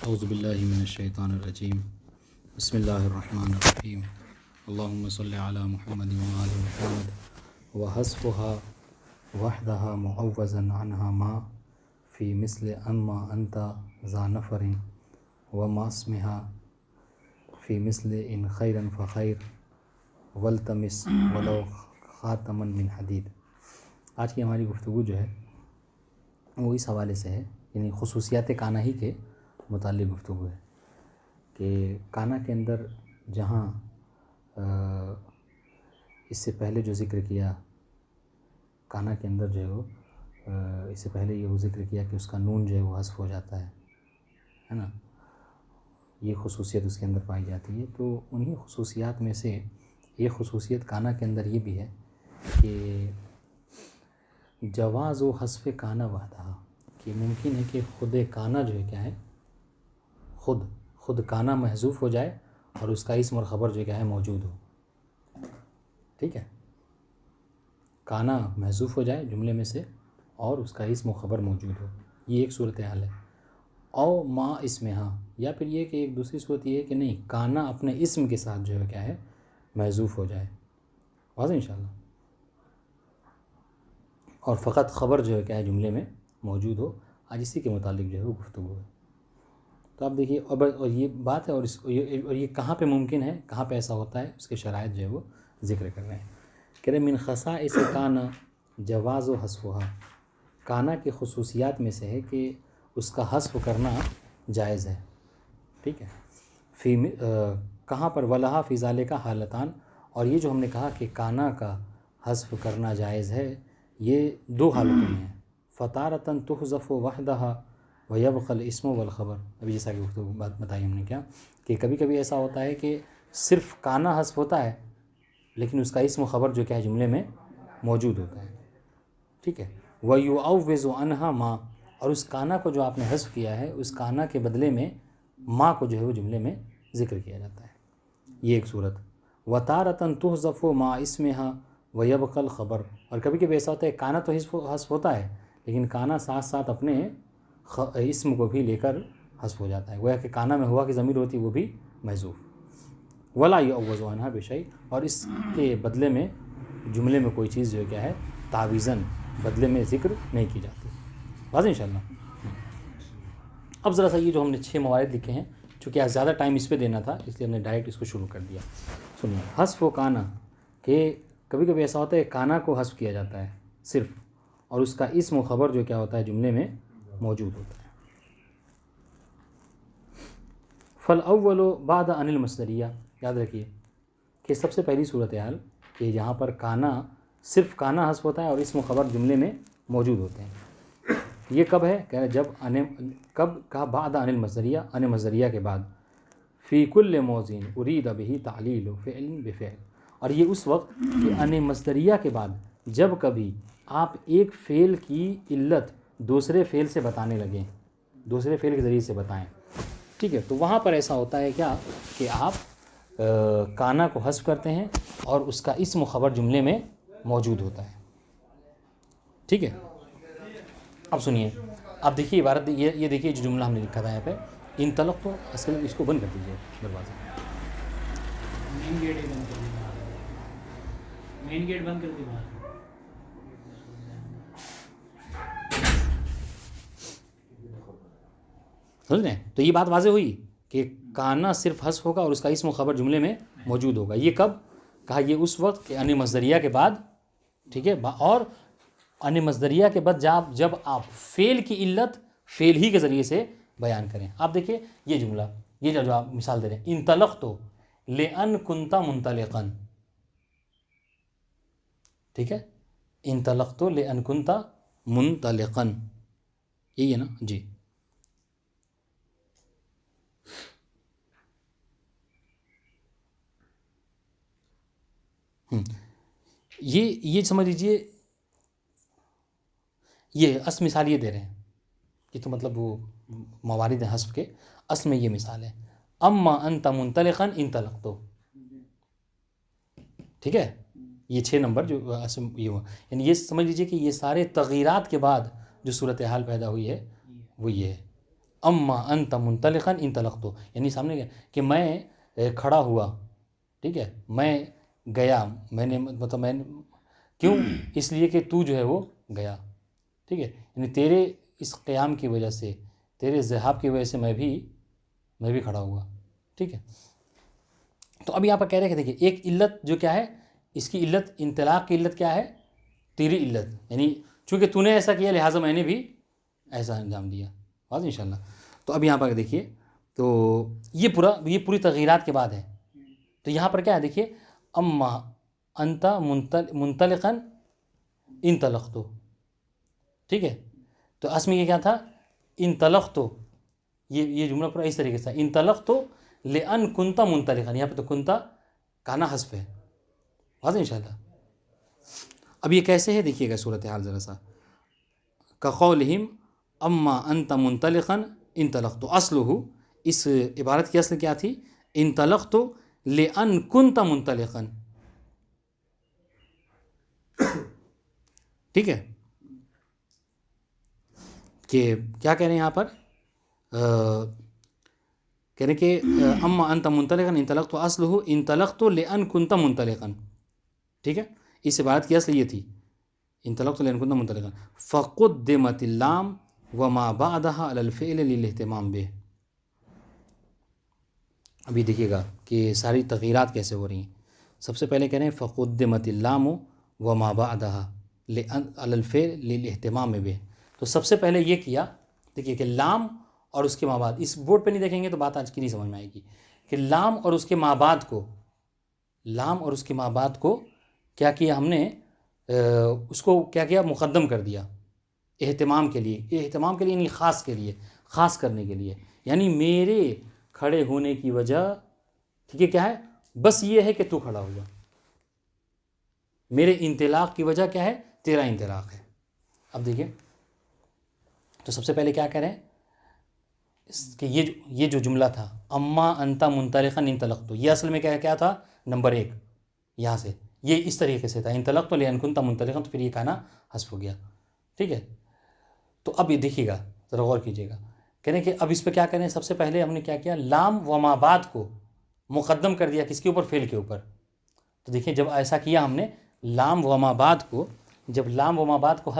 اعوذ باللہ من الشیطان الرجیم بسم اللہ الرحمن الرحیم اللہم صلی علی محمد وآل محمد وحذفها وحدها معوضا عنها ما فی مثل اما انت ذا نفر وما اسمها فی مثل ان خیرا فخیر والتمس ولو خاتما من حدید۔ آج کی ہماری گفتگو جو ہے وہ اس حوالے سے ہے، یعنی خصوصیات کانا ہی کے متعلق گفتگو ہے کہ کانا کے اندر جہاں اس سے پہلے جو ذکر کیا، کانا کے اندر جو ہے وہ اس سے پہلے یہ ذکر کیا کہ اس کا نون جو ہے وہ حذف ہو جاتا ہے نا، یہ خصوصیت اس کے اندر پائی جاتی ہے۔ تو انہی خصوصیات میں سے یہ خصوصیت کانا کے اندر یہ بھی ہے کہ جواز و حذف کانا وحدہ، کہ ممکن ہے کہ خود کانا جو ہے کیا ہے، خود کانا محذوف ہو جائے اور اس کا اسم اور خبر جو کیا ہے موجود ہو۔ ٹھیک ہے، کانا محذوف ہو جائے جملے میں سے اور اس کا اسم و خبر موجود ہو، یہ ایک صورتحال ہے۔ او ما اسمہا، یا پھر یہ کہ ایک دوسری صورت یہ ہے کہ نہیں، کانا اپنے اسم کے ساتھ جو ہے کیا ہے محذوف ہو جائے، واضح انشاءاللہ، اور فقط خبر جو ہے کیا ہے جملے میں موجود ہو۔ آج اسی کے متعلق جو ہے وہ گفتگو ہے۔ تو آپ دیکھیے، اور یہ بات ہے، اور یہ کہاں پہ ممکن ہے، کہاں پہ ایسا ہوتا ہے، اس کے شرائط جو ہے وہ ذکر کر رہے ہیں۔ کہہ رہے من خصائص کانا جواز و حذفها، کانا کی خصوصیات میں سے ہے کہ اس کا حذف کرنا جائز ہے۔ ٹھیک ہے، کہاں پر ولہا فی ذالک حالتان، اور یہ جو ہم نے کہا کہ کانا کا حذف کرنا جائز ہے، یہ دو حالتوں میں ہے۔ فتارتاً تحذف وحدہا ویبقى الاسم والخبر، ابھی جیسا کہ گفتگو بات بتائی ہم نے کیا کہ کبھی کبھی ایسا ہوتا ہے کہ صرف کانا حذف ہوتا ہے لیکن اس کا اسم و خبر جو کیا ہے جملے میں موجود ہوتا ہے۔ ٹھیک ہے، وَيُعَوِّزُ عَنْهَا مَا، اور اس کانا کو جو آپ نے حذف کیا ہے، اس کانا کے بدلے میں ما کو جو ہے وہ جملے میں ذکر کیا جاتا ہے، یہ ایک صورت۔ وَتَارَةً تُحْذَفُ مَا اسمها وَيَبْقَى الْخَبر، اور کبھی کبھی ایسا ہوتا ہے کانا تو حذف ہوتا ہے لیکن کانا ساتھ ساتھ اپنے اسم کو بھی لے کر حذف ہو جاتا ہے، گویا کہ کانا میں ہوا کی ضمیر ہوتی وہ بھی محذوف۔ ولا يعوض عنها بشيء، اور اس کے بدلے میں جملے میں کوئی چیز جو ہے کیا ہے تعویضاً بدلے میں ذکر نہیں کی جاتی، واضح انشاءاللہ۔ اب ذرا سا یہ جو ہم نے 6 موارد لکھے ہیں، چونکہ آج زیادہ ٹائم اس پہ دینا تھا اس لیے ہم نے ڈائریکٹ اس کو شروع کر دیا۔ سنیے، حذف و کانا، کہ کبھی کبھی ایسا ہوتا ہے کانا کو حذف کیا جاتا ہے صرف، اور اس کا اسم و خبر جو کیا ہوتا ہے جملے میں موجود ہوتا ہے۔ فالاول بعد عن المصدریہ، یاد رکھیے کہ سب سے پہلی صورتحال کہ جہاں پر کانا صرف کانا حذف ہوتا ہے اور اسم و خبر جملے میں موجود ہوتے ہیں، یہ کب ہے؟ کہ جب کب کہا بعد عن المصدریہ، عن مصدریہ کے بعد، فی کل موضع ارید بہ تعلیل فعل بفعل، اور یہ اس وقت کہ عن مصدریہ کے بعد جب کبھی آپ ایک فعل کی علت دوسرے فعل سے بتانے لگیں، دوسرے فعل کے ذریعے سے بتائیں، ٹھیک ہے، تو وہاں پر ایسا ہوتا ہے کیا کہ آپ کانا کو حذف کرتے ہیں اور اس کا اسم و خبر جملے میں موجود ہوتا ہے۔ ٹھیک ہے، اب سنیے، اب دیکھیے عبارت، یہ دیکھیے جو جملہ ہم نے لکھا تھا یہاں پہ، ان طلق، تو اصل اس کو بند کر دیجیے دروازہ، مین گیٹ بند کر دیجیے، مین گیٹ بند کر دیجیے۔ سمجھ رہے ہیں؟ تو یہ بات واضح ہوئی کہ کانا صرف حذف ہوگا اور اس کا اسم و خبر جملے میں موجود ہوگا۔ یہ کب کہا؟ یہ اس وقت کہ ان مصدریہ کے بعد، ٹھیک ہے، اور ان مصدریہ کے بعد جب آپ فعل کی علت فعل ہی کے ذریعے سے بیان کریں۔ آپ دیکھیں یہ جملہ، یہ جو آپ مثال دے رہے ہیں، انطلقت لأن كنت منطلقا، ٹھیک ہے، انطلقت لأن كنت منطلقا، یہی ہے نا جی۔ یہ سمجھ لیجیے، یہ اصل مثال یہ دے رہے ہیں کہ تو مطلب وہ موارد حذف کے اصل میں یہ مثال ہے، اما انت منطلقا انطلقت، ٹھیک ہے، یہ 6 نمبر جو اصل یہ ہوا، یعنی یہ سمجھ لیجیے کہ یہ سارے تغیرات کے بعد جو صورتحال پیدا ہوئی ہے وہ یہ ہے اما انت منطلقا انطلقت، یعنی سامنے گیا کہ میں کھڑا ہوا، ٹھیک ہے، میں گیا، میں نے مطلب میں کیوں، اس لیے کہ تو جو ہے وہ گیا، ٹھیک ہے، یعنی تیرے اس قیام کی وجہ سے، تیرے ذہاب کی وجہ سے میں بھی کھڑا ہوا، ٹھیک ہے۔ تو اب یہاں پر کہہ رہے کہ دیکھیے ایک علت جو کیا ہے، اس کی علت، انطلاق کی علت کیا ہے، تیری علت، یعنی چونکہ تو نے ایسا کیا لہٰذا میں نے بھی ایسا انجام دیا، بات انشاءاللہ۔ تو اب یہاں پر دیکھیے، تو یہ پوری تغیرات کے بعد ہے۔ تو یہاں پر کیا ہے دیکھیے، اما انت منطلقا انطلقت، ٹھیک ہے، تو اصل میں یہ کیا تھا، انطلقت، یہ جملہ پورا اس طریقے سے انطلقت لأن کنت منطلقا، یہاں پہ تو کنتا کانا حذف ہے، واضح انشاءاللہ۔ اب یہ کیسے ہے دیکھیے گا صورتحال ذرا سا، کقولہم اما انت منطلقا انطلقت، اصلہ، اس عبارت کی اصل کیا تھی، انطلقت لأن کنت منطلقا، ٹھیک ہے، کہ کیا کہہ رہے ہیں یہاں پر، کہہ رہے ہیں کہ اما انت منطلقا انطلقت اصلہ انطلقت لأن کنت منطلقا، ٹھیک ہے، اس عبارت کی اصل یہ تھی، انطلقت لأن کنت منطلقا، فقدمت اللام وما بعدها على الفعل للاہتمام به۔ ابھی دیکھیے گا کہ ساری تغیرات کیسے ہو رہی ہیں۔ سب سے پہلے کہہ رہے ہیں فقدمت اللام وما بعدها على الفعل للاہتمام به، تو سب سے پہلے یہ کیا، دیکھیے کہ لام اور اس کے ما بعد، اس بورڈ پہ نہیں دیکھیں گے تو بات آج کی نہیں سمجھ میں آئے گی، کہ لام اور اس کے ما بعد کو، لام اور اس کے ما بعد کو کیا کیا ہم نے، اس کو کیا کیا، مقدم کر دیا اہتمام کے لیے، اہتمام کے لیے یعنی خاص کے لیے، خاص کرنے کے لیے، یعنی میرے کھڑے ہونے کی وجہ، ٹھیک ہے، کیا ہے، بس یہ ہے کہ تو کھڑا ہوا، میرے انطلاق کی وجہ کیا ہے، تیرا انطلاق ہے۔ اب دیکھیں تو سب سے پہلے کیا کہہ رہے ہیں کہ یہ جو جملہ تھا اما انتا منطلقا انطلقت، یہ اصل میں کیا تھا، نمبر 1 یہاں سے یہ اس طریقے سے تھا، انطلقت لأن کنت منطلقا، تو پھر یہ کانا حذف ہو گیا، ٹھیک ہے۔ تو اب یہ دیکھیے گا، ذرا غور کیجیے گا، کہہ رہے ہیں کہ اب اس پہ کیا کریں، سب سے پہلے ہم نے کیا کیا، لام و ما بعد کو مقدم کر دیا کس کے اوپر، فعل کے اوپر۔ تو دیکھیں جب ایسا کیا ہم نے، لام و ما بعد کو، جب لام و ما بعد کو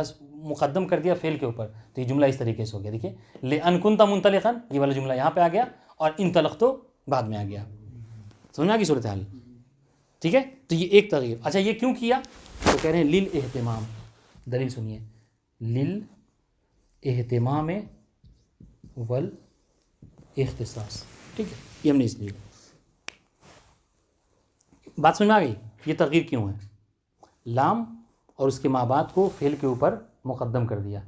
مقدم کر دیا فعل کے اوپر، تو یہ جملہ اس طریقے سے ہو گیا، دیکھیں لأن کنت منطلقا، یہ والا جملہ یہاں پہ آ گیا، اور انطلقت بعد میں آ گیا، سمجھ میں آ گئی صورتحال، ٹھیک ہے۔ تو یہ ایک تغیر، اچھا یہ کیوں کیا، تو کہہ رہے ہیں للاہتمام، دلیل سنیے، للاہتمام والاختصاص، ٹھیک ہے، یہ ہم نے اس لیے، بات سمجھ میں آ گئی، یہ تغیر کیوں ہے، لام اور اس کے ما بعد کو فعل کے اوپر مقدم کر دیا،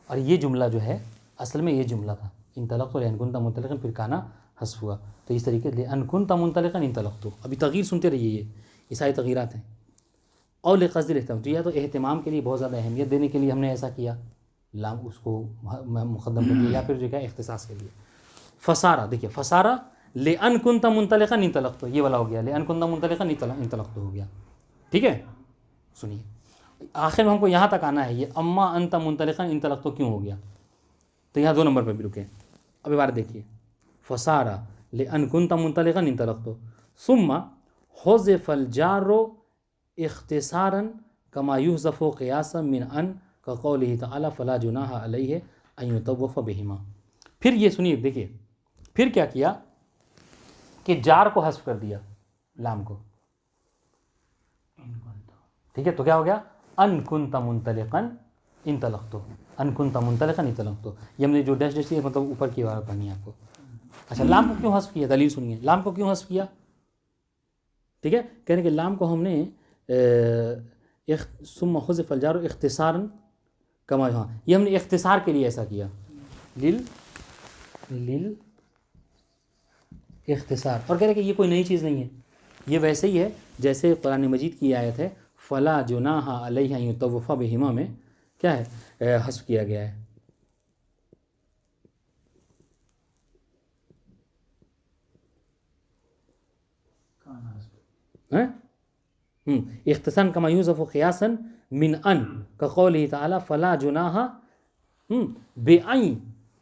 اور یہ جملہ جو ہے اصل میں یہ جملہ تھا انطلقت لأن کنت منطلقا، پھر کانا حذف ہوا، تو اس طریقے سے لأن کنت منطلقا انطلقت، ابھی تغیر سنتے رہیے، یہ ساری تغیرات ہیں، اور لقصد الاہتمام، تو یہ تو اہتمام کے لیے بہت زیادہ اہمیت دینے کے لیے ہم نے ایسا کیا، لام اس کو مقدم کر دیا، یا پھر جو کیا اختصاص کے لیے۔ فسارہ، دیکھیے فسارہ لأن کنت منطلقا انطلقت، یہ والا ہو گیا، لأن کنت منطلقا انطلقت ہو گیا، ٹھیک ہے۔ سنیے آخر میں ہم کو یہاں تک آنا ہے، یہ اما انت منطلقا انطلقت کیوں ہو گیا، تو یہاں 2 نمبر پہ بھی رکے، اب عبارت دیکھیے، فسارہ لأن کنت منطلقا انطلقت ثم حذف الجار اختصارا كما يحذف قياسا من ان كقوله تعالى فلا جناح عليه ان يطوف بهما۔ پھر یہ سنیے، دیکھیے پھر کیا کیا کہ جار کو حذف کر دیا، لام کو، ٹھیک ہے، تو کیا ہو گیا، ان کنت منطلقا انطلقت، ان کنت منطلقا انطلقت، یہ ہم نے جو ڈیش ڈیش مطلب اوپر کی عبارت پڑھنی ہے آپ کو۔ اچھا لام کو کیوں حذف کیا، دلیل سنیے، لام کو کیوں حذف کیا، ٹھیک ہے، کہنے کہ لام کو ہم نے ثم حذف الجار اختصارا کما، ہاں یہ ہم نے اختصار کے لیے ایسا کیا، لل اختصار، اور کہہ رہے کہ یہ کوئی نئی چیز نہیں ہے، یہ ویسے ہی ہے جیسے قرآن مجید کی آیت ہے فلا جناح علیہ ان یطوف بہما میں کیا ہے، حذف کیا گیا ہے، اختصاصا كما يوصف قياسا من ان كقوله تعالى فلا جناح بأن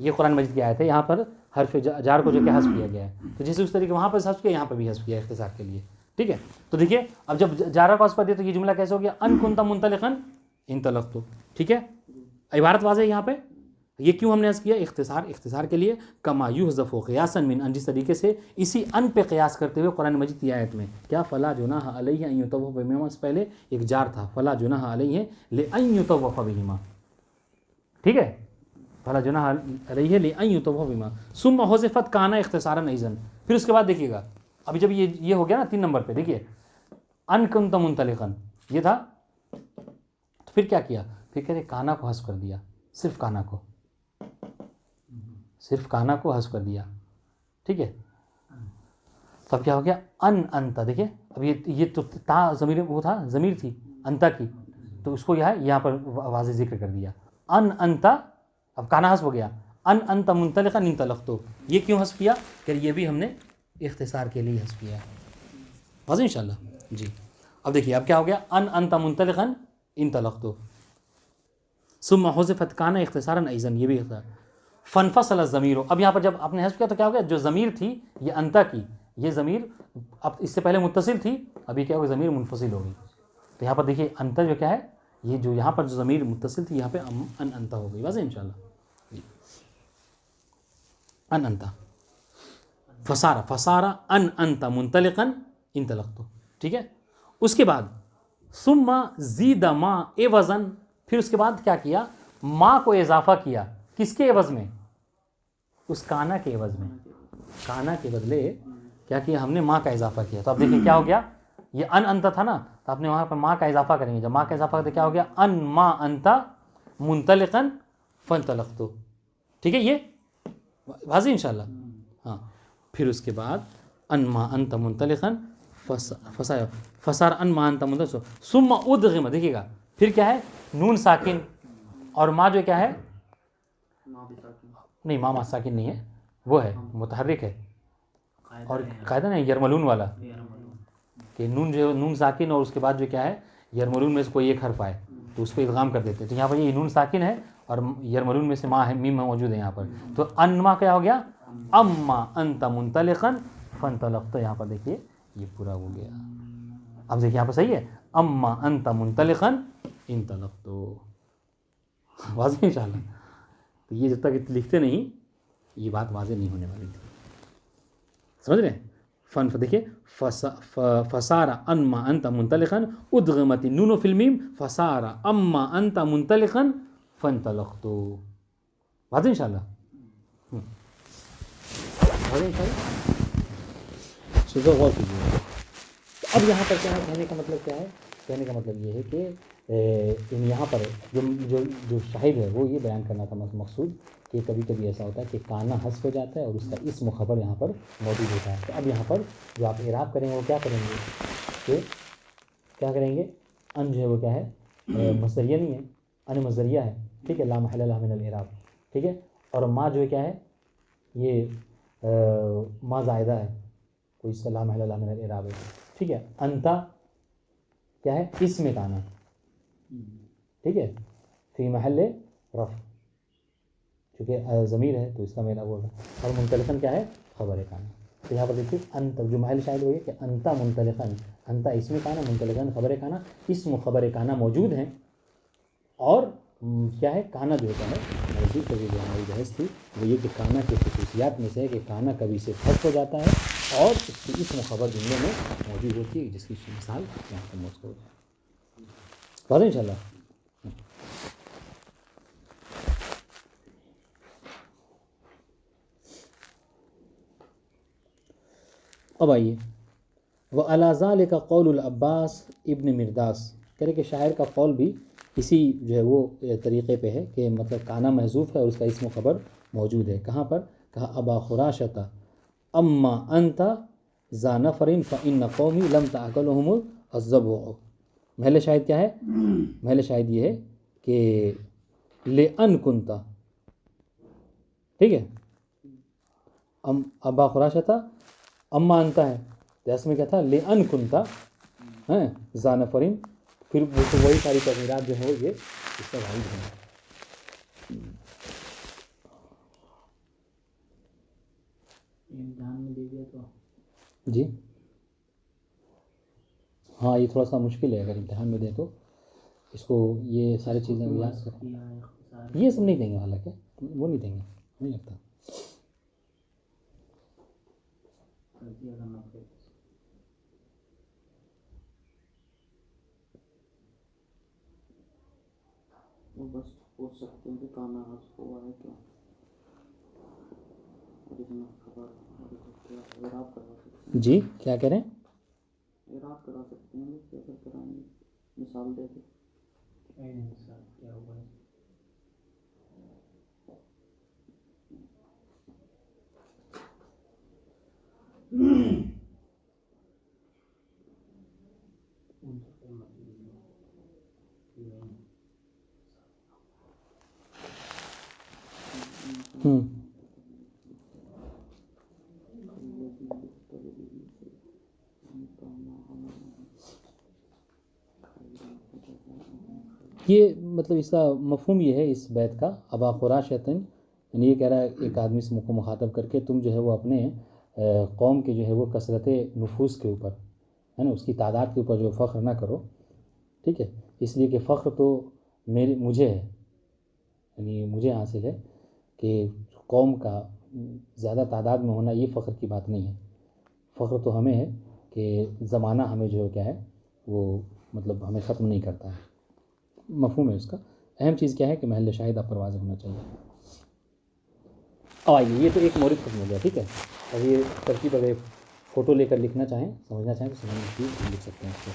یہ قرآن مجید کی آیت ہے. یہاں پر حرف جار کو جو کہ حذف کیا گیا ہے, تو جیسے اس طریقے وہاں پر حذف کیا یہاں پر بھی حذف کیا اختصار کے لیے. ٹھیک ہے, تو دیکھیے اب جب جارہ کو حذف کر دیا تو یہ جملہ کیسے ہو گیا؟ ان کنت منطلقا انطلقت. ٹھیک ہے, عبارت واضح ہے یہاں پہ. یہ کیوں ہم نے حذف کیا؟ اختصار کے لیے. کما یحذف قیاسا من ان, جس طریقے سے اسی ان پہ قیاس کرتے ہوئے قرآن مجید کی آیت میں کیا فلا جناح علیہ ان یطوف بہما سے پہلے ایک جار تھا, فلا جناح علیہ لان یطوف بہما. ٹھیک ہے, فلا جناح علیہ لان یطوف بہما ثم حذفت کان اختصارا ایضا. پھر اس کے بعد دیکھیے گا ابھی جب یہ ہو گیا نا 3 نمبر پہ, دیکھیے ان کنت منطلقا یہ تھا, تو پھر کیا کیا؟ پھر کہتے کانا کو حذف کر دیا, صرف کانا کو حذف کر دیا. ٹھیک ہے, تب کیا ہو گیا؟ ان انتا. دیکھیے اب یہ تو تا ضمیر وہ تھا, ضمیر تھی انتا کی, تو اس کو یہاں پر واضح ذکر کر دیا ان انتا. اب کانا حذف ہو گیا, ان انتا منطلقا انطلقت. یہ کیوں حذف کیا؟ کہ یہ بھی ہم نے اختصار کے لیے حذف کیا. واضح انشاءاللہ جی. اب دیکھیے اب کیا ہو گیا؟ ان انتا منطلقا انطلقت ثم حذفت کان اختصارا ایضا, یہ بھی اختصار. فانفصل الضمیر. اب یہاں پر جب آپ نے حذف کیا تو کیا ہو گیا؟ جو ضمیر تھی یہ انتا کی, یہ ضمیر اب اس سے پہلے متصل تھی, ابھی کیا ہو گیا؟ ضمیر منفصل ہو گئی. تو یہاں پر دیکھیے انتا جو کیا ہے, یہ جو یہاں پر جو ضمیر متصل تھی یہاں پہ ان انتا ہو گئی. واضح انشاءاللہ. ان انتا فسارا ان انتا منطلقا انطلقت. ٹھیک ہے, اس کے بعد ثم زید ما عوضا. پھر اس کے بعد کیا کیا؟ ما کو اضافہ کیا. کس کے عوض میں؟ اس کانا کے عوض میں. کانا کے بدلے کیا کیا ہم نے؟ ما کا اضافہ کیا. تو اب دیکھیں کیا ہو گیا؟ یہ ان انتا تھا نا, تو آپ نے وہاں پر ما کا اضافہ کریں گے. جب ما کا اضافہ کرتے کیا ہو گیا؟ ان ما انتا منطلقا فانطلقت. ٹھیک ہے, یہ واضح انشاءاللہ. ہاں, پھر اس کے بعد ان ما انتا منطلقا فسار ان ما انتا منطلقا ثم ادغم. دیکھیے گا پھر کیا ہے؟ نون ساکن اور ما جو کیا ہے؟ نہیں, ما ساکن نہیں ہے, وہ ہے متحرک ہے. اور قاعدہ نا یرملون والا کہ نون جو نون ساکن اور اس کے بعد جو کیا ہے یرملون میں سے کوئی ایک حرف آئے تو اس کو ادغام کر دیتے. تو یہاں پر یہ نون ساکن ہے اور یرملون میں سے ما ہے, میم موجود ہے یہاں پر. تو انما کیا ہو گیا؟ اما انت منطلقا فانطلقت. یہاں پر دیکھیے یہ پورا ہو گیا. اب دیکھیے یہاں پر صحیح ہے, اما انت منطلقا انطلقت. واضح انشاءاللہ. تو یہ جب تک لکھتے نہیں یہ بات واضح نہیں ہونے والی تھی. سمجھ رہے ہیں؟ فن دیکھیے فسارا انما انت منطلقا ادغمت النون فی المیم فسارا اما انت منطلقا فانطلقت. واضح انشاءاللہ. واضح انشاءاللہ. سو غور کیجیے. اب یہاں پر کیا ہے کہنے کا مطلب کیا ہے؟ کہنے کا مطلب یہ ہے کہ یہاں پر جو شاہد ہے وہ یہ بیان کرنا تھا مقصود کہ کبھی کبھی ایسا ہوتا ہے کہ کانا حذف ہو جاتا ہے اور اس کا اسم و خبر یہاں پر موجود ہوتا ہے. تو اب یہاں پر جو آپ اعراب کریں گے وہ کیا کریں گے کہ کیا کریں گے؟ ان جو ہے وہ کیا ہے؟ مصدریہ نہیں ہے, ان مصدریہ ہے. ٹھیک ہے, لا محل لها من الاعراب. ٹھیک ہے, اور ما جو ہے کیا ہے؟ یہ ما زائدہ ہے, کوئی اس کا لا محل لها من الاعراب ہے. ٹھیک ہے, انتا کیا ہے؟ اسم کانا. ٹھیک ہے, فی محل رفع, چونکہ ضمیر ہے تو اس کا میرا وہ ہے. اور منطلقاً کیا ہے؟ خبر کانا. تو یہاں پر دیکھیے انت جو محل شاید وہ ہے کہ انتا منطلقاً, انتا اسم کانا منطلقاً خبر کانا. اسم و خبر کانا موجود ہیں اور کیا ہے؟ کانا جو ہوتا ہے موجود. کبھی جو ہماری بحث تھی وہ یہ کہ کانا کی خصوصیات میں سے ہے کہ کانا کبھی سے حذف ہو جاتا ہے اور اس کی اسم و خبر جملے میں موجود ہوتی ہے, جس کی مثال یہاں پر موجود ہے. واضح انشاءاللہ. اب آئیے وعلی ذالک قول العباس ابن مرداس. کہہ رہے کہ شاعر کا قول بھی اسی جو ہے وہ طریقے پہ ہے کہ مطلب کانا محذوف ہے اور اس کا اسم و خبر موجود ہے. کہاں پر؟ کہا ابا خراشۃ اما انت ذا نفر فان قومی لم تعقلهم الذبح. محل شاہد کیا ہے؟ محل شاہد یہ ہے کہ لأن کنتا. ٹھیک ہے, ابا خراشۃ اما انتا ہے تو اس میں کیا تھا؟ لأن کنتا ذا نفر. پھر وہی ساری تغیرات جو ہے یہ اس کا واحد ہے. امتحان میں دے دیا تو جی ہاں یہ تھوڑا سا مشکل ہے، اگر امتحان میں دیں تو اس کو یہ ساری چیزیں یاد کریں، یہ سب نہیں دیں گے، حالانکہ وہ نہیں دیں گے، نہیں لگتا۔ وہ بس پوچھ سکتے ہیں کہ کانا حذف ہوا ہے کیا، خبر اعراب کروا سکتے ہیں۔ جی کیا کہہ رہے ہیں؟ اعراب کرا سکتے ہیں کہ اگر کرائیں گے، مثال دے کے کیا ہوگا؟ یہ مطلب اس کا مفہوم یہ ہے اس بیت کا، ابا خراشۃً، یعنی یہ کہہ رہا ہے ایک آدمی سے کو مخاطب کر کے، تم جو ہے وہ اپنے قوم کے جو ہے وہ کثرت نفوس کے اوپر ہے نا، اس کی تعداد کے اوپر جو فخر نہ کرو، ٹھیک ہے، اس لیے کہ فخر تو مجھے ہے، یعنی مجھے حاصل ہے کہ قوم کا زیادہ تعداد میں ہونا یہ فخر کی بات نہیں ہے، فخر تو ہمیں ہے کہ زمانہ ہمیں جو کیا ہے وہ مطلب ہمیں ختم نہیں کرتا ہے، مفہوم ہے اس کا۔ اہم چیز کیا ہے کہ محل شاہد آپ پر واضح ہونا چاہیے۔ آئیے یہ تو ایک مورد ختم ہو گیا، ٹھیک ہے، اور یہ ترکیب اگر فوٹو لے کر لکھنا چاہیں، سمجھنا چاہیں تو سمجھنے کی لکھ سکتے ہیں اس کو۔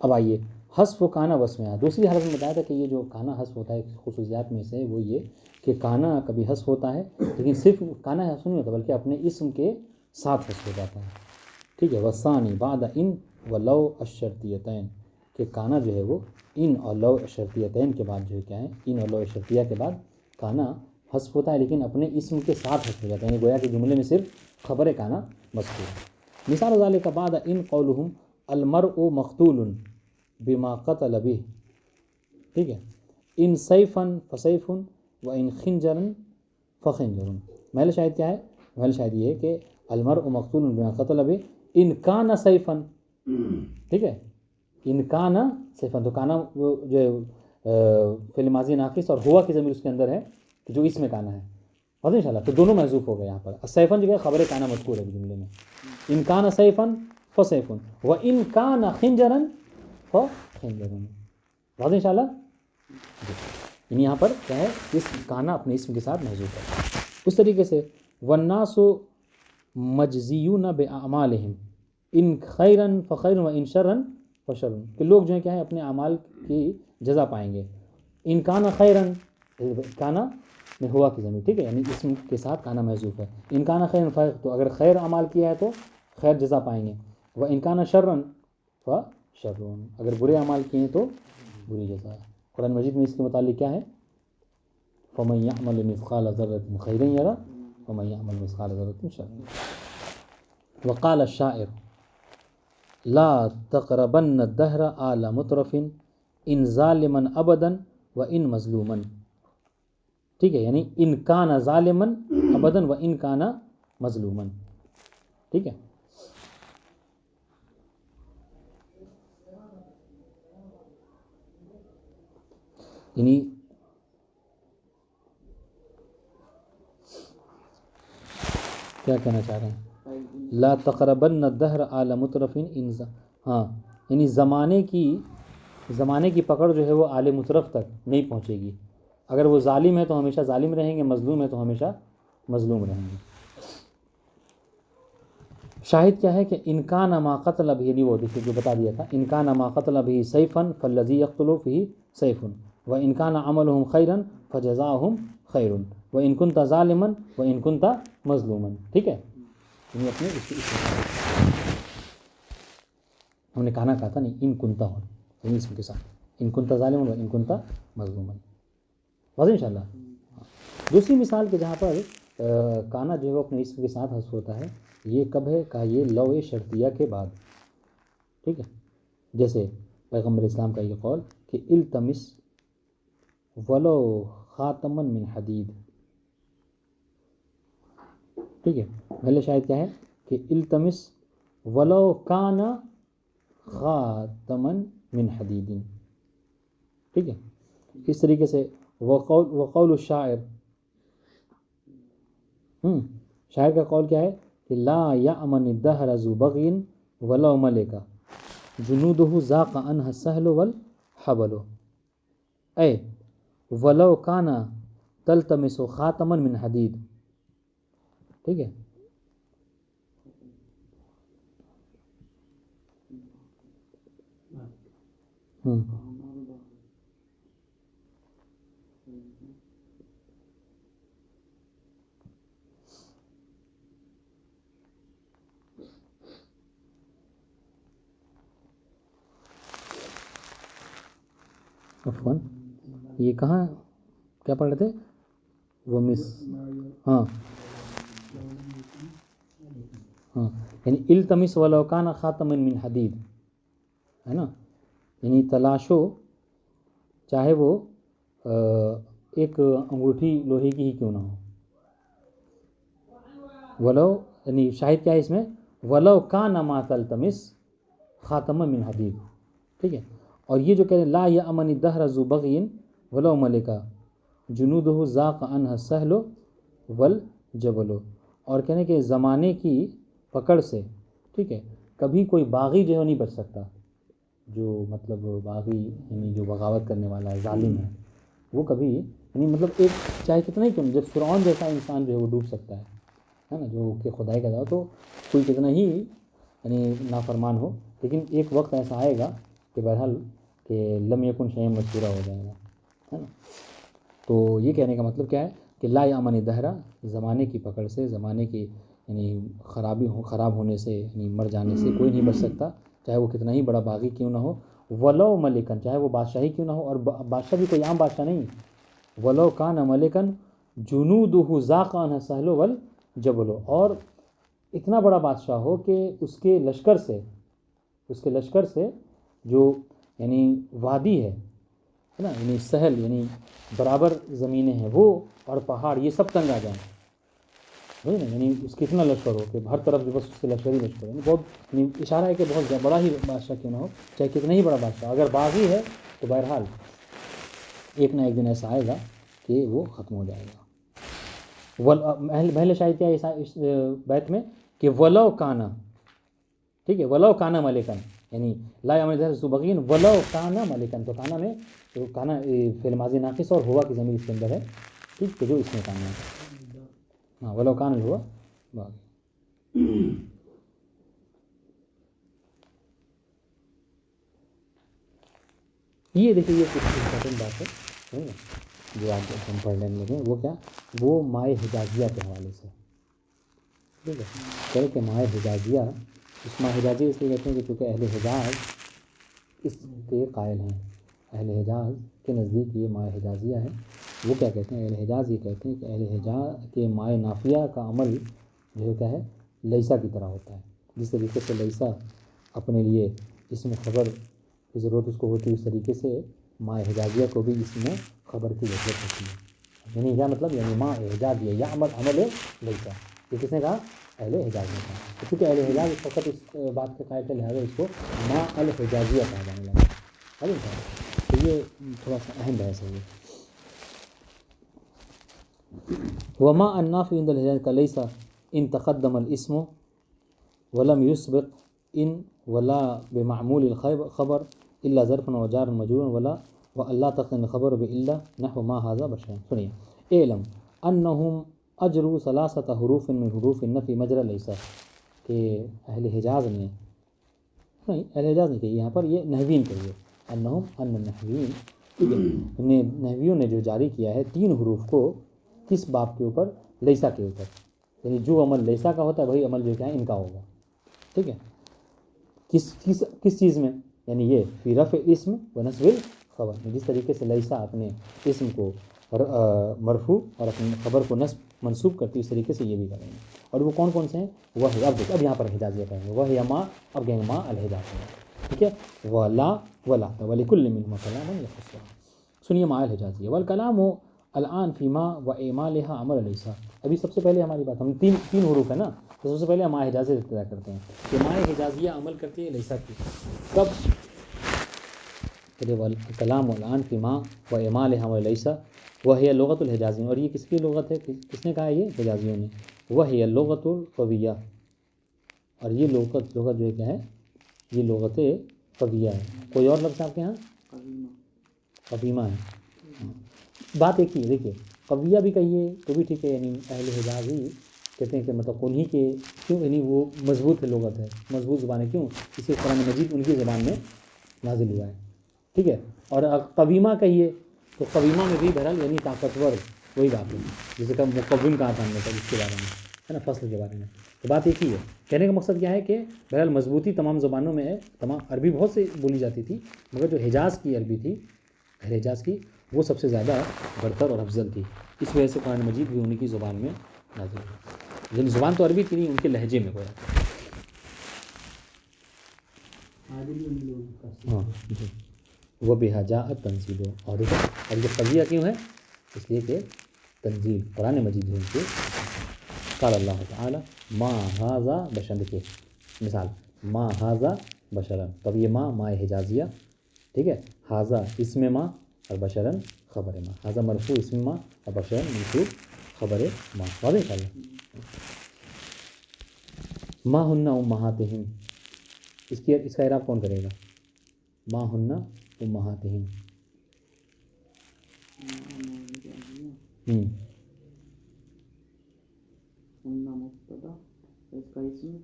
اب آئیے حذف و کانا وصف میں دوسری حالت میں بتایا تھا کہ یہ جو کانا حذف ہوتا ہے خصوصیات میں سے وہ یہ کہ کانا کبھی حذف ہوتا ہے، لیکن صرف کانا حذف نہیں ہوتا بلکہ اپنے اسم کے ساتھ حذف ہو جاتا ہے، ٹھیک ہے۔ وثانی بعد ان و لو الشرطیتین، کہ کانا جو ہے وہ ان اور لو الشرطیتین کے بعد جو ہے کیا ہے، ان اور لو الشرطیہ کے بعد کانا حذف ہوتا ہے، لیکن اپنے اسم کے ساتھ حذف ہو جاتا ہے، یعنی گویا کہ جملے میں صرف خبر کانا مذکور ہے۔ مثال ذالک بعد ان قولہم المرء مقتول بما قتل به، ٹھیک ہے، ان سیفا فسیف و ان خنجرا فخنجر۔ محل شاہد کیا ہے؟ محل شاہد یہ ہے کہ المرء مقتول بما قتل به ان کان سیفا، ٹھیک ہے، ان کان سیفا، تو کانا وہ جو فعل ماضی ناقص اور ہوا کی ضمیر اس کے اندر ہے کہ جو اس میں کانا ہے، اور ان شاء اللہ تو دونوں محذوف ہو گئے یہاں پر۔ سیفن جو ہے خبر کانا مذکور ہے جملے میں، ان کان سیفن فسیفن و ان کان خنجرا فخنجر، واضح ان شاء اللہ۔ یعنی یہاں پر کیا ہے، اس کانا اپنے اسم کے ساتھ محذوف ہے۔ اس طریقے سے والناس مجزیون باعمالہم ان خیرا فخیر و ان شرا فشر، کہ لوگ جو ہیں کیا ہے اپنے اعمال کی جزا پائیں گے۔ ان کانا خیرن، کانا میں ہوا کی ضمیر، ٹھیک ہے، یعنی اسم کے ساتھ کانا محذوف ہے۔ ان کانا خیرن خیر، تو اگر خیر اعمال کیا ہے تو خیر جزا پائیں گے، و ان کانا شرن فشر، اگر برے اعمال کیے ہیں تو بری جزا ہے۔ قرآن مجید میں اس کے متعلق کیا ہے، فمن یعمل مثقال ذرۃ خیرا یرہ ومن یعمل مثقال ذرۃ شرا یرہ۔ وقال الشاعر لا تقربن الدہر آل مترف ان ظالما ابدا و ان مظلوما، ٹھیک ہے، یعنی ان کان ظالما ابدا و ان کان مظلوما، ٹھیک ہے۔ یعنی کیا کہنا چاہ رہے ہیں، لا تقربن الدہر آل مترف ان، ہاں یعنی زمانے کی پکڑ جو ہے وہ آل مترف تک نہیں پہنچے گی، اگر وہ ظالم ہے تو ہمیشہ ظالم رہیں گے، مظلوم ہے تو ہمیشہ مظلوم رہیں گے۔ شاہد کیا ہے کہ انکان ما قتل بھی، یعنی وہ دیکھیے جو بتا دیا تھا، انکان ما قتل بھی سیفا فالذی یقتل فیہ سیف و انکان عملہم خیرا فجزاؤہم خیر و ان کنت ظالما و ان کنت مظلوما، ٹھیک ہے، یعنی اپنے ہم نے کانا کہا تھا نہیں، ان کنتا ہو، یعنی اسم کے ساتھ، ان کنتا ظالما و ان کنتا مظلوما، واضح ان شاء اللہ۔ دوسری مثال کہ جہاں پر کانا جو ہے وہ اپنے اسم کے ساتھ حذف ہوتا ہے، یہ کب ہے، کہا یہ لو شرطیہ کے بعد، ٹھیک ہے، جیسے پیغمبر اسلام کا یہ قول کہ التمس ولو خاتما من حدید، ٹھیک ہے، محل شاہد کیا ہے کہ التمس ولو کان خاتما من حدید. ٹھیک ہے. اس طریقے سے وقول الشاعر، شاعر کا قول کیا ہے کہ لا یأمن الدہر ذو بغی ولو ملکا جنودہ ذاق عنہ السہل والحبل، اے ولو کان تلتمس خاتما من حدید. ٹھیک ہے. عفواً یہ کہاں کیا پڑھ رہے تھے وہ ہاں یعنی التمس ولو کان خاتما من حدید ہے نا، یعنی تلاشو چاہے وہ ایک انگوٹھی لوہے کی ہی کیوں نہ ہو. ولو یعنی شاہد کیا ہے اس میں ولو کان ما تلتمس خاتما من حدید. ٹھیک ہے. اور یہ جو کہہ رہے ہیں لا یأمن الدہر ذو بغی ولو ملکا جنودہ ذاق عنہ السہل والجبل، اور کہنے کہ زمانے کی پکڑ سے، ٹھیک ہے، کبھی کوئی باغی جو ہے نہیں بچ سکتا. جو مطلب باغی یعنی جو بغاوت کرنے والا ہے، ظالم ہے، وہ کبھی یعنی مطلب ایک چاہے کتنا ہی کیوں جب فرعون جیسا انسان جو ہے وہ ڈوب سکتا ہے نا، جو کہ خدائی کا تو کوئی کتنا ہی یعنی نافرمان ہو، لیکن ایک وقت ایسا آئے گا کہ بہرحال کہ لم یکن شیئا مذکورا ہو جائے گا، ہے نا. تو یہ کہنے کا مطلب کیا ہے کہ لا یأمن الدہر، زمانے کی پکڑ سے، زمانے کی یعنی خراب ہونے سے، یعنی مر جانے سے کوئی نہیں بچ سکتا، چاہے وہ کتنا ہی بڑا باغی کیوں نہ ہو. ولو ملکن، چاہے وہ بادشاہی کیوں نہ ہو، اور بادشاہ بھی کوئی عام بادشاہ نہیں. ولو کان ملکن جنودہ ذاق عنہ السہل والجبل، اور اتنا بڑا بادشاہ ہو کہ اس کے لشکر سے جو یعنی وادی ہے نا، یعنی سہل یعنی برابر زمینیں ہیں وہ، اور پہاڑ یہ سب تنگ آ جائیں، نا، یعنی اس کے اتنا لشکر ہو کہ ہر طرف جو بس اس کے لشکر ہی لشکر، یعنی بہت یعنی اشارہ ہے کہ بہت بڑا ہی بادشاہ کیوں نہ ہو، چاہے کتنا ہی بڑا بادشاہ، اگر باغی ہے تو بہرحال ایک نہ ایک دن ایسا آئے گا کہ وہ ختم ہو جائے گا. محل شاہد کیا ہے اس بیت میں کہ ولو کانا، ٹھیک ہے، ولو کانا ملکن، یعنی لا یأمن الدہر ذو بغی ولو کانا ملکن. تو کانا میں کانا فعل ماضی ناقص اور ہوا کی ضمیر اس کے اندر ہے، ٹھیک، تو جو اس میں کانا ہے، ہاں ولو کان ہوا باغی. یہ دیکھیے یہ کچھ امپورٹنٹ بات ہے جو آپ ہم پڑھ لینے لگے، وہ کیا، وہ مائے حجازیہ کے حوالے سے. ٹھیک ہے. کہہ کہ مائے حجازیہ، اس ماہ حجازی اس لیے کہتے ہیں کہ چونکہ اہل حجاز اس کے قائل ہیں، اہل حجاز کے نزدیک یہ ماہ حجازیہ ہے. وہ کیا کہتے ہیں، اہل حجاز یہ کہتے ہیں کہ اہل حجاز کے ماہ نافیہ کا عمل جو ہے کیا ہے، لیسا کی طرح ہوتا ہے. جس طریقے سے لیسا اپنے لیے اسم خبر کی ضرورت اس کو ہوتی ہے، اس طریقے سے ماہ حجازیہ کو بھی اس میں خبر کی ضرورت ہوتی ہے. یعنی کیا مطلب، یعنی ماہ حجازیہ یا عمل لیسا، یہ کس نے کہا، اہل حجاز نے کہا. کیونکہ اہل حجاز اس وقت اس بات کے قائل تھے، لہٰذا اس کو ما الحجازیہ کہا جانے لگا. تو یہ تھوڑا سا اہم بحث ہے. وما النافی عند الحجاز کا لیسا ان تقدم الاسم ولم يسبق ان ولا بمعمول الخبر الا ظرف وجار مجرور ولا واللہ تقن الخبر بالا نحو ما هذا بشر. سنیے، اعلم انہم اجروا ثلاثۃ حروف من حروف النفی مجرى لیسا، کہ اہل حجاز نے نہیں، اہل حجاز نہیں کہیے یہاں پر، یہ نحوین کہیے، انہم ان النحوین، ٹھیک ہے، نحویوں نے جو جاری کیا ہے 3 حروف کو کس باب کے اوپر، لیسا کے اوپر. یعنی جو عمل لیسا کا ہوتا ہے وہی عمل جو کیا ہے ان کا ہوگا. ٹھیک ہے. کس چیز میں، یعنی یہ فی رفع اسم و نصب الخبر، جس طریقے سے لیسا اپنے اسم کو مرفوع اور اپنی خبر کو نصب منصوب کرتی ہے، اس طریقے سے یہ بھی کریں گے. اور وہ کون کون سے ہیں، وہ ہے، اب دیکھیں اب یہاں پر حجازیہ کہیں گے، وہ ہے ما، اب کہیں گے ما الحجاز. ٹھیک ہے. ولا ولا ولکل منہما کلام یخص. سنیے ما الحجازیہ والکلام الان فی ما و اعمالها عمل لیسا. ابھی سب سے پہلے ہماری بات، ہم تین حروف ہے نا، تو سب سے پہلے ہم ماء حجازی سے ابتدا کرتے ہیں کہ ماء حجازیہ عمل کرتی ہے لیسا کی کب کلام والآن فی ماء و اعمالها و لیسا وہی لغت الحجازی، اور یہ کس کی لغت ہے، کس نے کہا یہ حجازیوں نے، وہی لغت القویہ، اور یہ لغت جو ہے کیا ہے، یہ لغت قویہ ہے. کوئی اور لفظ آپ کے یہاں قدیمہ قدیمہ ہے. بات ایک ہی ہے، دیکھیے قویہ بھی کہیے تو بھی ٹھیک ہے، یعنی اہل حجاز ہی کہتے ہیں کہ مطلب انہی کے کیوں، یعنی وہ مضبوط ہے، لغت ہے، مضبوط زبان ہے، کیوں، اسی قرآن مجید ان کی زبان میں نازل ہوا ہے. ٹھیک ہے. اور قویمہ کہیے تو قویمہ میں بھی بہرحال یعنی طاقتور، وہی بات ہے جیسے کہ مقوم کہا تھا ہم نے اس کے بارے میں ہے نا، فصل کے بارے میں. تو بات ایک ہی ہے، کہنے کا مقصد کیا ہے کہ بہرحال مضبوطی تمام زبانوں میں ہے. تمام عربی بہت سی بولی جاتی تھی، مگر جو حجاز کی عربی تھی، اہل حجاز کی، وہ سب سے زیادہ برتر اور افضل تھی. اس وجہ سے قرآن مجید بھی انہی کی زبان میں نازل ہوا. لیکن زبان تو عربی تھی نہیں، ان کے لہجے میں گویا. ہاں جی، وہ بہجاءت تنزیل، اور یہ قضیہ کیوں ہے، اس لیے کہ تنزیل قرآن مجید ہے ان کے. قال اللہ تعالی ما ھذا بشر کے مثال، ما ھذا بشرن، تب یہ ماء حجازیہ، ٹھیک ہے، ھذا اسم ما اور بشرن خبر ما، ھذا مرفوع اسم ما اور بشرن منصوب خبر ما. واضح ان شاء اللہ. ما ہن امہاتہم، اس کا اعراب کون کرے گا، ما ہن امہاتہم. مبتدا اس کا اسم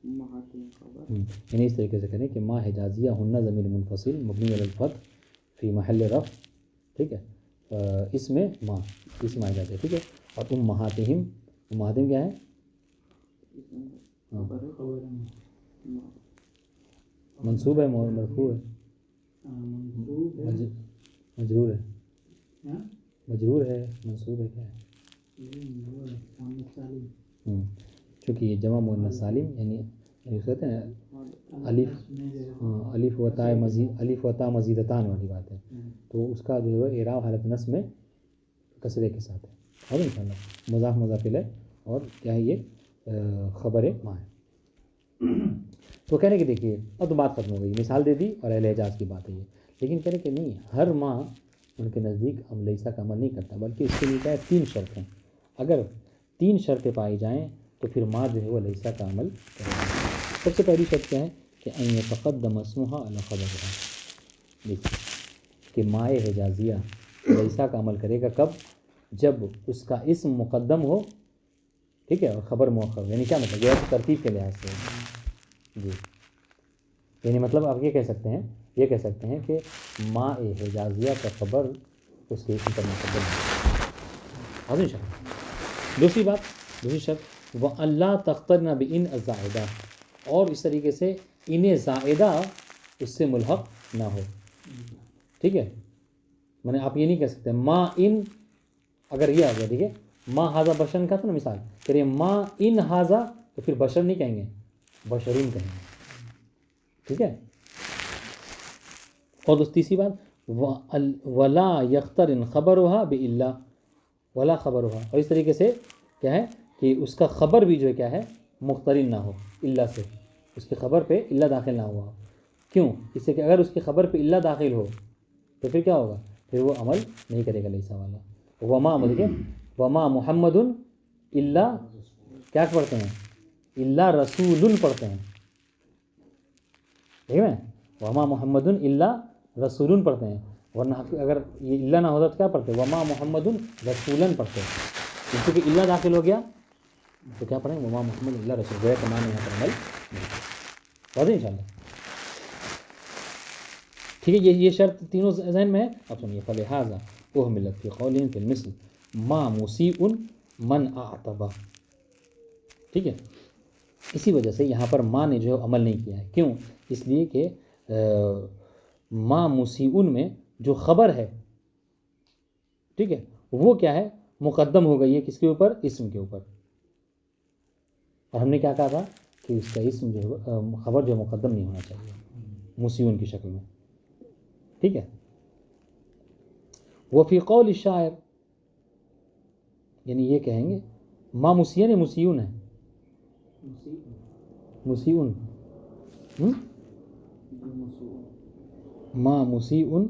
امہاتہم خبر. یعنی اس طریقے سے کریں کہ ما حجازیہ ہن ضمیر منفصل مبنی علی الفتح فی محل رفع، ٹھیک ہے، اس میں ما اسم حجازیہ، ٹھیک ہے. اور امہاتہم، امہاتہم کیا ہے، منصوب ہے، مرفوع ہے، مجرور ہے، مجرور ہے، منصوب ہے، کیا ہے، چونکہ یہ جمع مؤنث سالم، یعنی کہتے ہیں الف و تاء مزید، الف و تاء مزیدتان والی بات ہے، تو اس کا جو ہے اعراب حالت نصب میں کسرے کے ساتھ ہے. اور ان شاء اللہ مضاف مضاف الیہ، اور کیا ہے یہ خبر ما ہے. تو کہنے کہ دیکھیے اب تو بات ختم ہو گئی، مثال دے دی اور اہل حجاز کی بات ہے یہ. لیکن کہنے کہ نہیں، ہر ماء ان کے نزدیک ہم لیسا کا عمل نہیں کرتا، بلکہ اس کے لیے کیا ہے، 3 شرطیں. اگر 3 شرطیں پائی جائیں تو پھر ماء جو ہے وہ لیسا کا عمل کرے گا. سب سے پہلی شرط کیا ہے کہ ان یتقدم اسمها علی خبرها. دیکھیے کہ ماء حجازیہ لیسا کا عمل کرے گا کب، جب اس کا اسم مقدم ہو، ٹھیک ہے، اور خبر مؤخر. یعنی کیا مطلب، یہ ترتیب کے لحاظ سے جی، یعنی مطلب آپ یہ کہہ سکتے ہیں کہ ماء حجازیہ کا خبر اس کے اسم پر مقدم ہے. اور ان شاء اللہ دوسری شرط وہ اللہ تخترن بِإِنْ الزائدہ، اور اس طریقے سے ان زائدہ اس سے ملحق نہ ہو. ٹھیک ہے، میں نے آپ یہ نہیں کہہ سکتے ما ان، اگر یہ آ گیا، ٹھیک ہے، ما ھذا بشرن کا تھا نا مثال، کہ ما ان ھذا، تو پھر بشر نہیں کہیں گے، بشرین کہیں گے. ٹھیک ہے. اور تیسری بات ولا یخترن خبرها بإلا، ولا خبرها، اور اس طریقے سے کیا ہے کہ اس کا خبر بھی جو ہے کیا ہے، مقترن نہ ہو الا سے، اس کی خبر پہ الا داخل نہ ہوا. کیوں، اس سے کہ اگر اس کی خبر پہ الا داخل ہو تو پھر کیا ہوگا، پھر وہ عمل نہیں کرے گا لیسا والا. وما دیکھیں، وما محمد الا، کیا پڑھتے ہیں، الا رسول پڑھتے ہیں، ٹھیک ہے، وما محمد الا رسول پڑھتے ہیں. ورنہ اگر یہ الا نہ ہوتا تو کیا پڑھتے، وما محمد رسولن پڑھتے. کیونکہ الا داخل ہو گیا تو کیا پڑھیں، وما محمد الا رسول، گویا کہ معنی یہاں پر عمل نہیں. واضح ان شاء اللہ. ٹھیک ہے، یہ شرط تینوں ذہن میں ہے. اب سنیے، فلہذا اہملت فی قولہم فی المثل ما مسیء من اعتبا. ٹھیک ہے، اسی وجہ سے یہاں پر ماں نے جو ہے عمل نہیں کیا ہے. کیوں، اس لیے کہ ما مسیء میں جو خبر ہے، ٹھیک ہے، وہ کیا ہے، مقدم ہو گئی ہے کس کے اوپر، اسم کے اوپر. اور ہم نے کیا کہا تھا کہ اس کا اسم جو ہے، خبر جو مقدم نہیں ہونا چاہیے مسیء کی شکل میں. ٹھیک ہے. وفی قول الشاعر، یعنی یہ کہیں گے ما مسیون یا مسیون ہے؟ مسیون. ما مسیون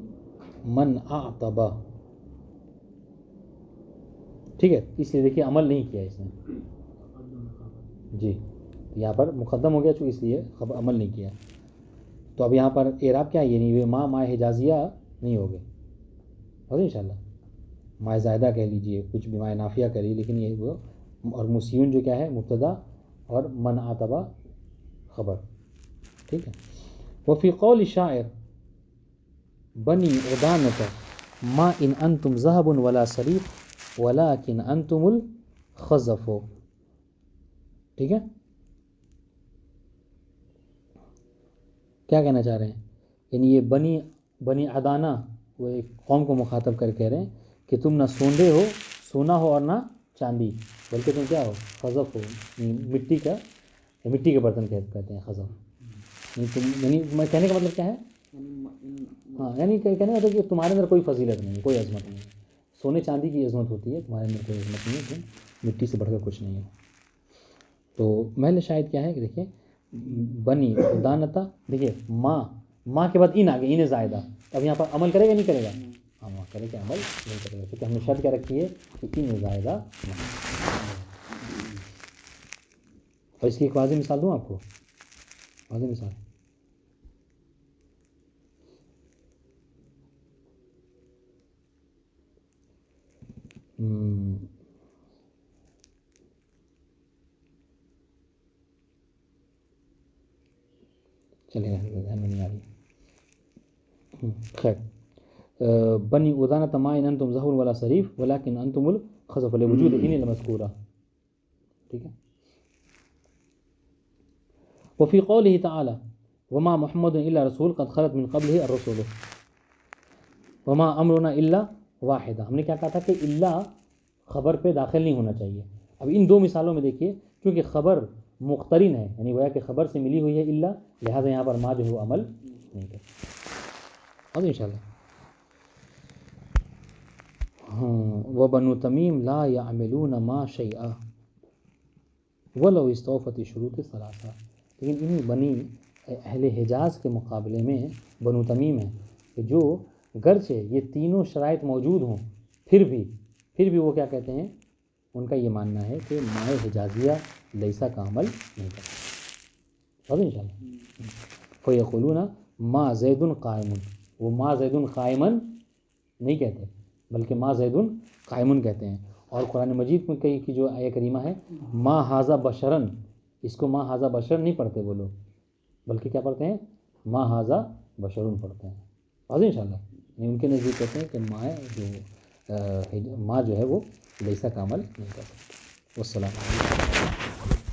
من اعتبا. ٹھیک ہے، اس لیے دیکھیے عمل نہیں کیا اس نے. جی یہاں پر مقدم ہو گیا چونکہ اس لیے عمل نہیں کیا. تو اب یہاں پر اعراب کیا ہے؟ یہ نہیں ما ما حجازیہ نہیں ہوگے ان شاء اللہ. ما زائدہ کہہ لیجئے، کچھ بھی ما نافیہ کہہ لیجیے، لیکن یہ وہ اور مسیون جو کیا ہے مبتدا اور من عتبہ خبر. ٹھیک ہے. وفی قول شاعر بنی عدانۃ ما ان انتم ذهب ولا صریف ولکن انتم الخزف. ٹھیک ہے، کیا کہنا چاہ رہے ہیں؟ یعنی یہ بنی عدانہ وہ ایک قوم کو مخاطب کر کہہ رہے ہیں کہ تم نہ سوندے ہو، سونا ہو اور نہ چاندی، بلکہ تم کیا ہو؟ خزف ہو. مٹی کے برتن کہتے ہیں خزف. یعنی میں کہنے کا مطلب کیا ہے؟ ہاں یعنی کہنے کا مطلب کہ تمہارے اندر کوئی فضیلت نہیں ہے، کوئی عظمت نہیں ہے. سونے چاندی کی عظمت ہوتی ہے، تمہارے اندر کوئی عظمت نہیں ہے، تم مٹی سے بڑھ کر کچھ نہیں ہے. تو محل شاہد کیا ہے کہ دیکھیں بنی عدانتا، دیکھیے ماں کے بعد ان آگے، ان زائدہ. اب یہاں پر عمل کرے گا نہیں کرے گا؟ ہاں وہاں کرے گا، عمل نہیں کرے گا کیونکہ ہم نے شرط کیا رکھی ہے کہ ان زائدہ. اور اس کی ایک واضح مثال دوں آپ کو، واضح مثال. چلے گا ذہن میں نہیں آ رہی. خیر بنی عدانۃ ما ان انتم ذهب ولا صریف ولکن انتم الخزف لوجود ان المذکورہ. ٹھیک ہے. وفی قوله تعالی وما محمد الا رسول قد خلت من قبله الرسل وما امرنا الا واحدہ. ہم نے کیا کہا تھا کہ الا خبر پہ داخل نہیں ہونا چاہیے. اب ان دو مثالوں میں دیکھیے کیونکہ خبر مقترن ہے، یعنی گویا کہ خبر سے ملی ہوئی ہے الا، لہٰذا یہاں پر ما جو ہے وہ عمل نہیں کرتا. اب انشاءاللہ ہاں وبنو تمیم لا یعملون ما شیئا ولو استوفت الشروط الثلاثہ. لیکن انہی بنی اہل حجاز کے مقابلے میں بنو تمیم ہیں کہ جو گرچہ یہ تینوں شرائط موجود ہوں پھر بھی وہ کیا کہتے ہیں؟ ان کا یہ ماننا ہے کہ مائے حجازیہ لیسا کا عمل نہیں کرتا. اور انشاءاللہ فیقولون ما زید قائم، وہ ما زید قائمن نہیں کہتے بلکہ ما زید قائمن کہتے ہیں. اور قرآن مجید میں کئی کی جو آیہ کریمہ ہے ما ھذا بشرن، اس کو ما ھذا بشر نہیں پڑھتے وہ لوگ، بلکہ کیا پڑھتے ہیں؟ ما ھذا بشرن پڑھتے ہیں. واضح انشاءاللہ. ان کے نزدیک کہتے ہیں کہ ما جو ہے وہ لیسا کا عمل نہیں کر سکتا. والسلام علیکم.